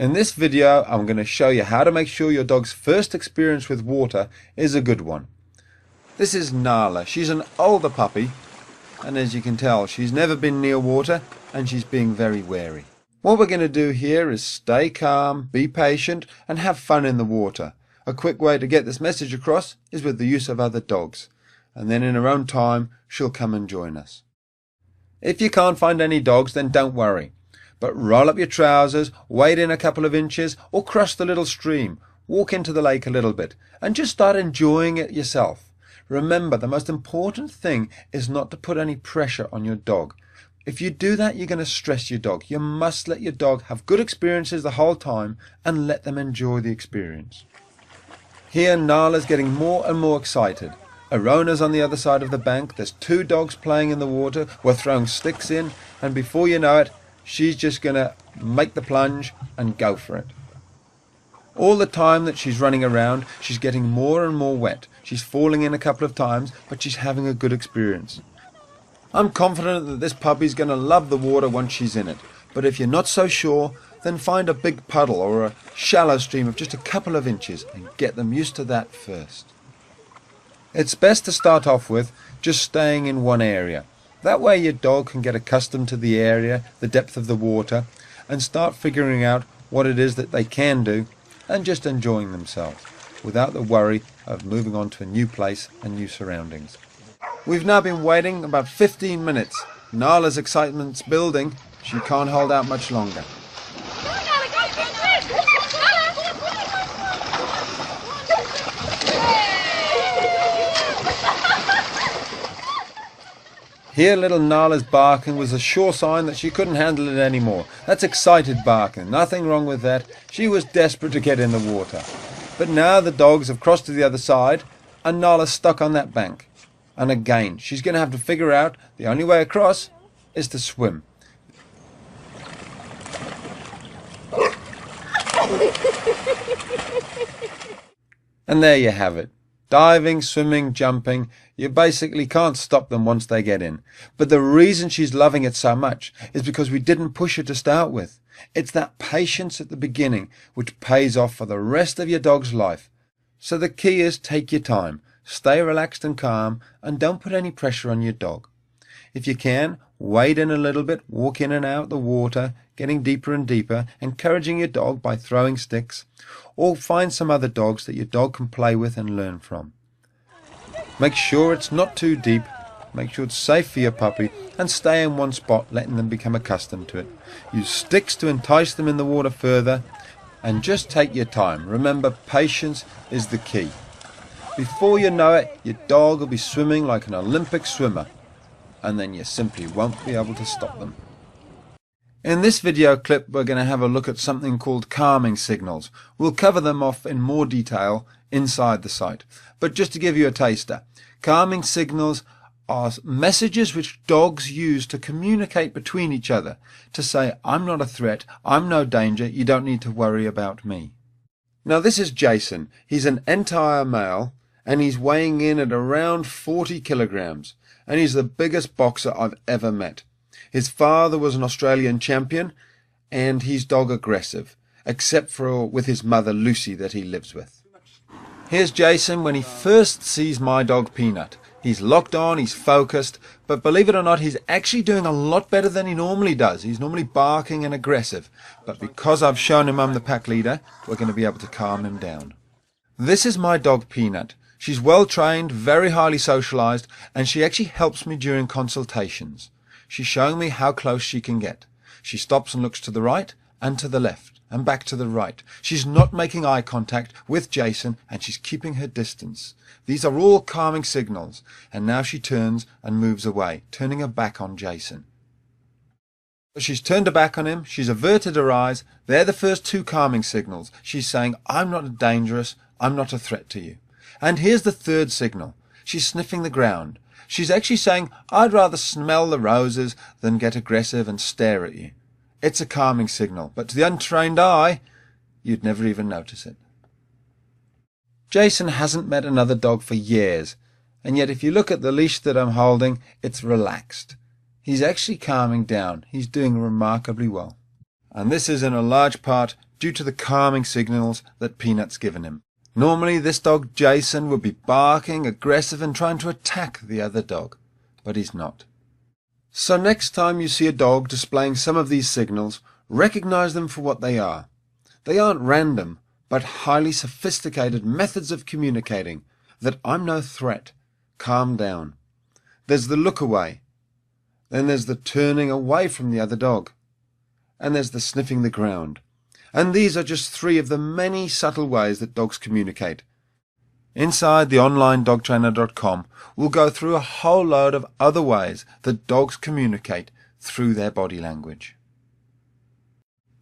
In this video, I'm going to show you how to make sure your dog's first experience with water is a good one. This is Nala. She's an older puppy, and as you can tell, she's never been near water and she's being very wary. What we're going to do here is stay calm, be patient, and have fun in the water. A quick way to get this message across is with the use of other dogs, and then in her own time, she'll come and join us. If you can't find any dogs, then don't worry. But roll up your trousers, wade in a couple of inches, or cross the little stream. Walk into the lake a little bit, and just start enjoying it yourself. Remember, the most important thing is not to put any pressure on your dog. If you do that, you're going to stress your dog. You must let your dog have good experiences the whole time and let them enjoy the experience. Here, Nala's getting more and more excited. Arona's on the other side of the bank. There's two dogs playing in the water. We're throwing sticks in, and before you know it, she's just going to make the plunge and go for it. All the time that she's running around, she's getting more and more wet. She's falling in a couple of times, but she's having a good experience. I'm confident that this puppy's going to love the water once she's in it. But if you're not so sure, then find a big puddle or a shallow stream of just a couple of inches and get them used to that first. It's best to start off with just staying in one area. That way your dog can get accustomed to the area, the depth of the water, and start figuring out what it is that they can do and just enjoying themselves without the worry of moving on to a new place and new surroundings. We've now been waiting about 15 minutes. Nala's excitement's building. She can't hold out much longer. Here little Nala's barking was a sure sign that she couldn't handle it anymore. That's excited barking, nothing wrong with that. She was desperate to get in the water. But now the dogs have crossed to the other side and Nala's stuck on that bank. And again, she's going to have to figure out the only way across is to swim. And there you have it. Diving, swimming, jumping, you basically can't stop them once they get in. But the reason she's loving it so much is because we didn't push her to start with. It's that patience at the beginning which pays off for the rest of your dog's life. So the key is take your time, stay relaxed and calm, and don't put any pressure on your dog. If you can, wade in a little bit, walk in and out the water, getting deeper and deeper, encouraging your dog by throwing sticks, or find some other dogs that your dog can play with and learn from. Make sure it's not too deep, make sure it's safe for your puppy, and stay in one spot, letting them become accustomed to it. Use sticks to entice them in the water further, and just take your time. Remember, patience is the key. Before you know it, your dog will be swimming like an Olympic swimmer, and then you simply won't be able to stop them. In this video clip, we're going to have a look at something called calming signals. We'll cover them off in more detail inside the site. But just to give you a taster, calming signals are messages which dogs use to communicate between each other, to say, I'm not a threat, I'm no danger, you don't need to worry about me. Now this is Jason. He's an entire male, and he's weighing in at around 40 kilograms, and he's the biggest boxer I've ever met. His father was an Australian champion, and he's dog aggressive, except for with his mother Lucy that he lives with. Here's Jason when he first sees my dog Peanut. He's locked on, he's focused, but believe it or not, he's actually doing a lot better than he normally does. He's normally barking and aggressive, but because I've shown him I'm the pack leader, we're going to be able to calm him down. This is my dog Peanut. She's well trained, very highly socialized, and she actually helps me during consultations. She's showing me how close she can get. She stops and looks to the right and to the left and back to the right. She's not making eye contact with Jason, and she's keeping her distance. These are all calming signals, and now she turns and moves away, turning her back on Jason. She's turned her back on him, she's averted her eyes. They're the first two calming signals. She's saying, I'm not dangerous, I'm not a threat to you. And here's the third signal. She's sniffing the ground. She's actually saying, I'd rather smell the roses than get aggressive and stare at you. It's a calming signal, but to the untrained eye, you'd never even notice it. Jason hasn't met another dog for years, and yet if you look at the leash that I'm holding, it's relaxed. He's actually calming down. He's doing remarkably well. And this is in a large part due to the calming signals that Peanut's given him. Normally this dog Jason would be barking, aggressive and trying to attack the other dog, but he's not. So next time you see a dog displaying some of these signals, recognize them for what they are. They aren't random, but highly sophisticated methods of communicating that I'm no threat, calm down. There's the look away, then there's the turning away from the other dog, and there's the sniffing the ground. And these are just 3 of the many subtle ways that dogs communicate. Inside the onlinedogtrainer.com, we'll go through a whole load of other ways that dogs communicate through their body language.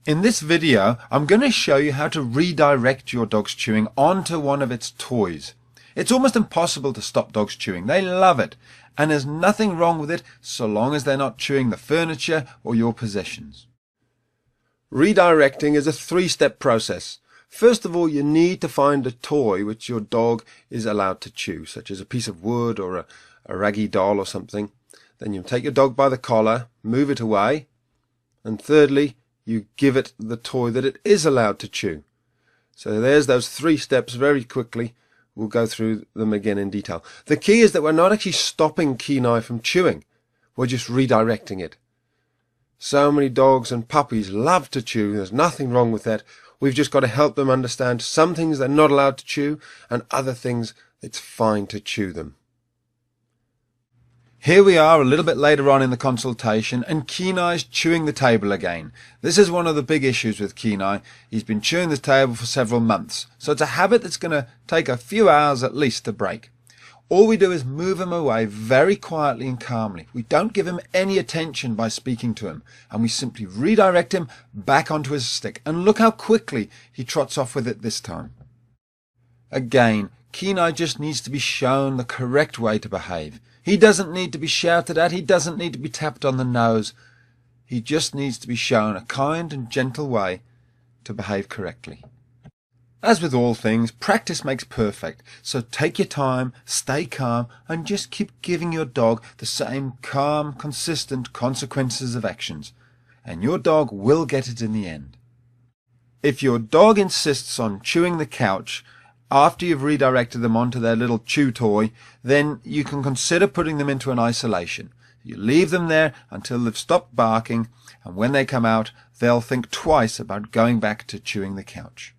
In this video, I'm going to show you how to redirect your dog's chewing onto one of its toys. It's almost impossible to stop dogs chewing. They love it, and there's nothing wrong with it so long as they're not chewing the furniture or your possessions. Redirecting is a 3-step process. First of all, you need to find a toy which your dog is allowed to chew, such as a piece of wood or a raggy doll or something. Then you take your dog by the collar, move it away, and thirdly, you give it the toy that it is allowed to chew. So there's those 3 steps very quickly. We'll go through them again in detail. The key is that we're not actually stopping Kenai from chewing. We're just redirecting it. So many dogs and puppies love to chew. There's nothing wrong with that. We've just got to help them understand some things they're not allowed to chew and other things it's fine to chew them. Here we are a little bit later on in the consultation, and Kenai's chewing the table again. This is one of the big issues with Kenai. He's been chewing the table for several months, so it's a habit that's going to take a few hours at least to break. All we do is move him away very quietly and calmly. We don't give him any attention by speaking to him, and we simply redirect him back onto his stick. And look how quickly he trots off with it this time. Again, Kenai just needs to be shown the correct way to behave. He doesn't need to be shouted at. He doesn't need to be tapped on the nose. He just needs to be shown a kind and gentle way to behave correctly. As with all things, practice makes perfect, so take your time, stay calm, and just keep giving your dog the same calm, consistent consequences of actions, and your dog will get it in the end. If your dog insists on chewing the couch after you've redirected them onto their little chew toy, then you can consider putting them into an isolation. You leave them there until they've stopped barking, and when they come out, they'll think twice about going back to chewing the couch.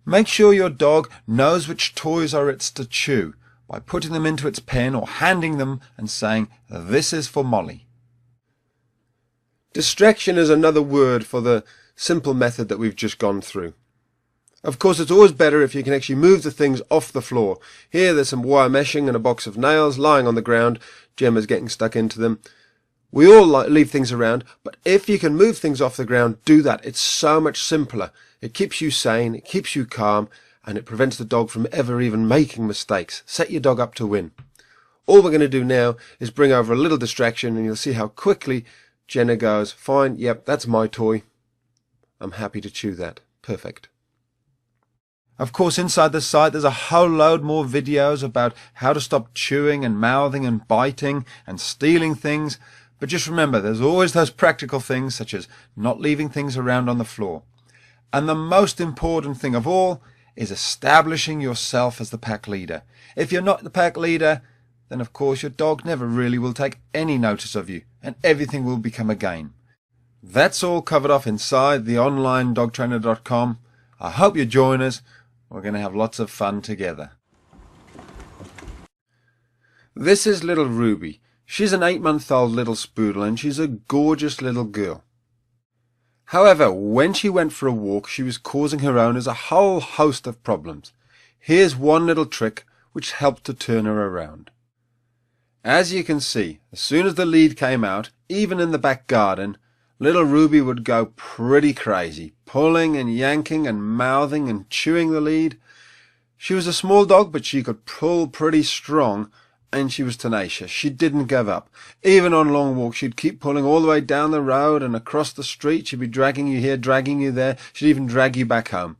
Make sure your dog knows which toys are its to chew by putting them into its pen or handing them and saying, "This is for Molly." Distraction is another word for the simple method that we've just gone through. Of course, it's always better if you can actually move the things off the floor. Here there's some wire meshing and a box of nails lying on the ground. Gemma's getting stuck into them. We all leave things around, but if you can move things off the ground, do that. It's so much simpler. It keeps you sane, it keeps you calm, and it prevents the dog from ever even making mistakes. Set your dog up to win. All we're going to do now is bring over a little distraction, and you'll see how quickly Jenna goes, "Fine, yep, that's my toy. I'm happy to chew that. Perfect." Of course, inside the site there's a whole load more videos about how to stop chewing and mouthing and biting and stealing things. But just remember, there's always those practical things such as not leaving things around on the floor. And the most important thing of all is establishing yourself as the pack leader. If you're not the pack leader, then of course your dog never really will take any notice of you, and everything will become a game. That's all covered off inside the onlinedogtrainer.com. I hope you join us. We're going to have lots of fun together. This is little Ruby. She's an 8-month-old little Spoodle, and she's a gorgeous little girl. However, when she went for a walk, she was causing her owners a whole host of problems. Here's one little trick which helped to turn her around. As you can see, as soon as the lead came out, even in the back garden, little Ruby would go pretty crazy, pulling and yanking and mouthing and chewing the lead. She was a small dog, but she could pull pretty strong, and she was tenacious. She didn't give up. Even on long walks, she'd keep pulling all the way down the road and across the street. She'd be dragging you here, dragging you there. She'd even drag you back home.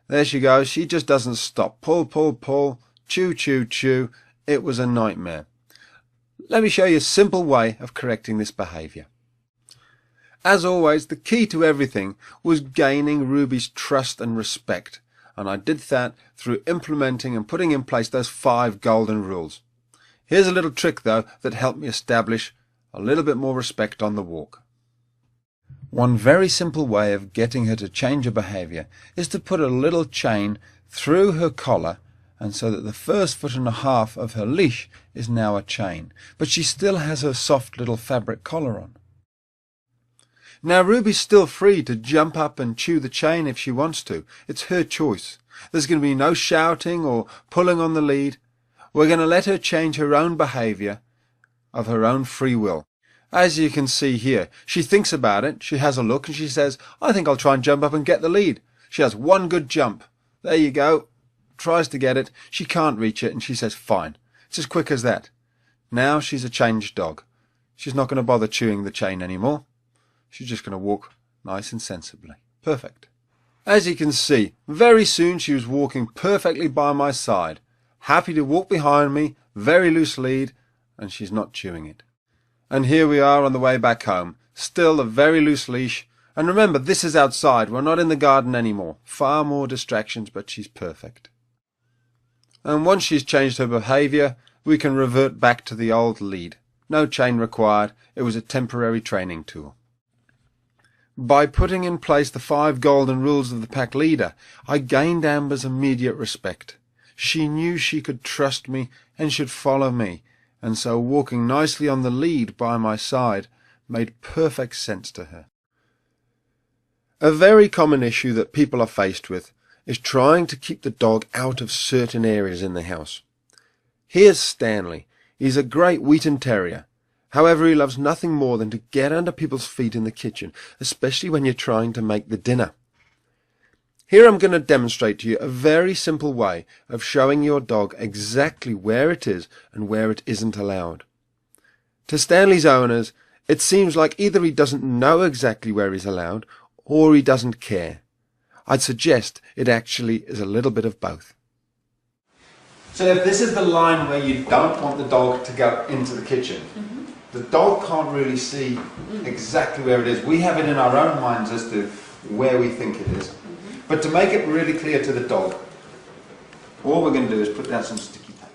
There she goes. She just doesn't stop. Pull, pull, pull. Chew, chew, chew. It was a nightmare. Let me show you a simple way of correcting this behaviour. As always, the key to everything was gaining Ruby's trust and respect, and I did that through implementing and putting in place those 5 golden rules. Here's a little trick though that helped me establish a little bit more respect on the walk. One very simple way of getting her to change her behaviour is to put a little chain through her collar, and so that the first 1.5 foot of her leash is now a chain, but she still has her soft little fabric collar on. Now Ruby's still free to jump up and chew the chain if she wants to. It's her choice. There's going to be no shouting or pulling on the lead. We're going to let her change her own behaviour of her own free will. As you can see here, she thinks about it, she has a look, and she says, I think I'll try and jump up and get the lead. She has one good jump. There you go. Tries to get it. She can't reach it, and she says, fine. It's as quick as that. Now she's a changed dog. She's not going to bother chewing the chain anymore. She's just going to walk nice and sensibly. Perfect. As you can see, very soon she was walking perfectly by my side, happy to walk behind me, very loose lead, and she's not chewing it. And here we are on the way back home, still a very loose leash. And remember, this is outside, we're not in the garden anymore. Far more distractions, but she's perfect. And once she's changed her behaviour, we can revert back to the old lead. No chain required, it was a temporary training tool. By putting in place the 5 golden rules of the pack leader, I gained Amber's immediate respect. She knew she could trust me and should follow me, and so walking nicely on the lead by my side made perfect sense to her. A very common issue that people are faced with is trying to keep the dog out of certain areas in the house. Here's Stanley. He's a great Wheaten Terrier. However, he loves nothing more than to get under people's feet in the kitchen, especially when you're trying to make the dinner. Here I'm going to demonstrate to you a very simple way of showing your dog exactly where it is and where it isn't allowed. To Stanley's owners, it seems like either he doesn't know exactly where he's allowed or he doesn't care. I'd suggest it actually is a little bit of both. So if this is the line where you don't want the dog to go into the kitchen, the dog can't really see exactly where it is. We have it in our own minds as to where we think it is. But to make it really clear to the dog, all we're going to do is put down some sticky tape.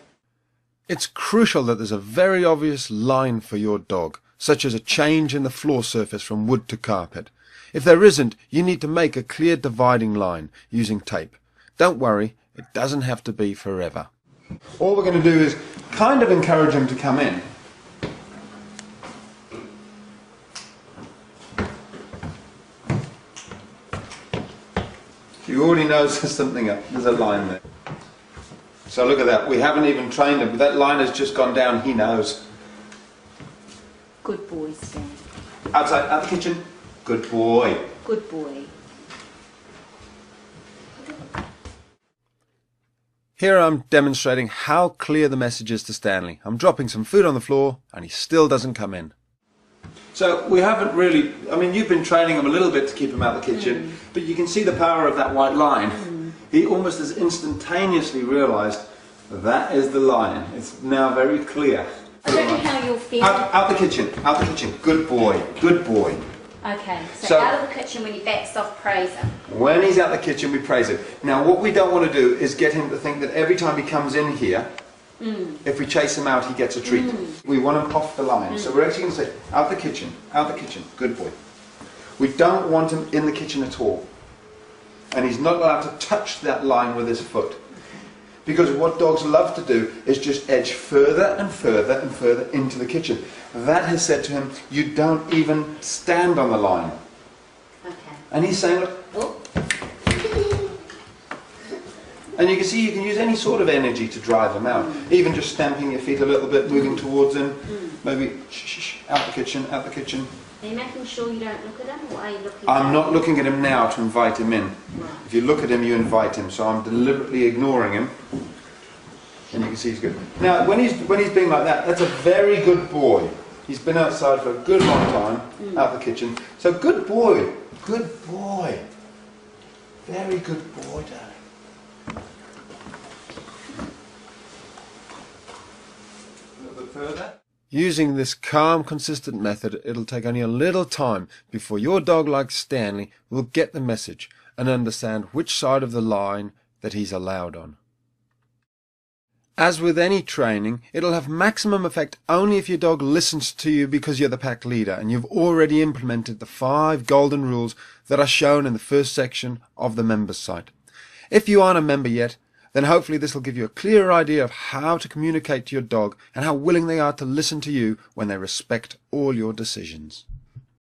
It's crucial that there's a very obvious line for your dog, such as a change in the floor surface from wood to carpet. If there isn't, you need to make a clear dividing line using tape. Don't worry, it doesn't have to be forever. All we're going to do is kind of encourage him to come in. He already knows there's something up. There's a line there. So look at that. We haven't even trained him. That line has just gone down. He knows. Good boy, Stan. Outside, out the kitchen. Good boy. Good boy. Here I'm demonstrating how clear the message is to Stanley. I'm dropping some food on the floor and he still doesn't come in. So we haven't really, I mean, you've been training him a little bit to keep him out of the kitchen, but you can see the power of that white line. He almost has instantaneously realised that is the line. It's now very clear. I don't know how you'll feel. Out the kitchen, out the kitchen. Good boy, good boy. Okay, so out of the kitchen when he backs off, praise him. When he's out the kitchen, we praise him. Now what we don't want to do is get him to think that every time he comes in here, if we chase him out, he gets a treat. We want him off the line. So we're actually going to say, out the kitchen, good boy. We don't want him in the kitchen at all. And he's not allowed to touch that line with his foot. Because what dogs love to do is just edge further and further and further into the kitchen. That has said to him, you don't even stand on the line. Okay. And he's saying, look, Oh. and you can see you can use any sort of energy to drive him out. Even just stamping your feet a little bit, moving towards him. Maybe, shh, out the kitchen, out the kitchen. Are you making sure you don't look at him, or are you looking I'm at not him? looking at him now to invite him in. Right. If you look at him, you invite him. So I'm deliberately ignoring him. And you can see he's good. Now, when he's being like that, that's a very good boy. He's been outside for a good long time, out the kitchen. So good boy, good boy. Very good boy, darling. A little bit further. Using this calm, consistent method, it'll take only a little time before your dog, like Stanley, will get the message and understand which side of the line that he's allowed on. As with any training, it'll have maximum effect only if your dog listens to you because you're the pack leader and you've already implemented the 5 golden rules that are shown in the first section of the members site. If you aren't a member yet, then hopefully this will give you a clearer idea of how to communicate to your dog and how willing they are to listen to you when they respect all your decisions.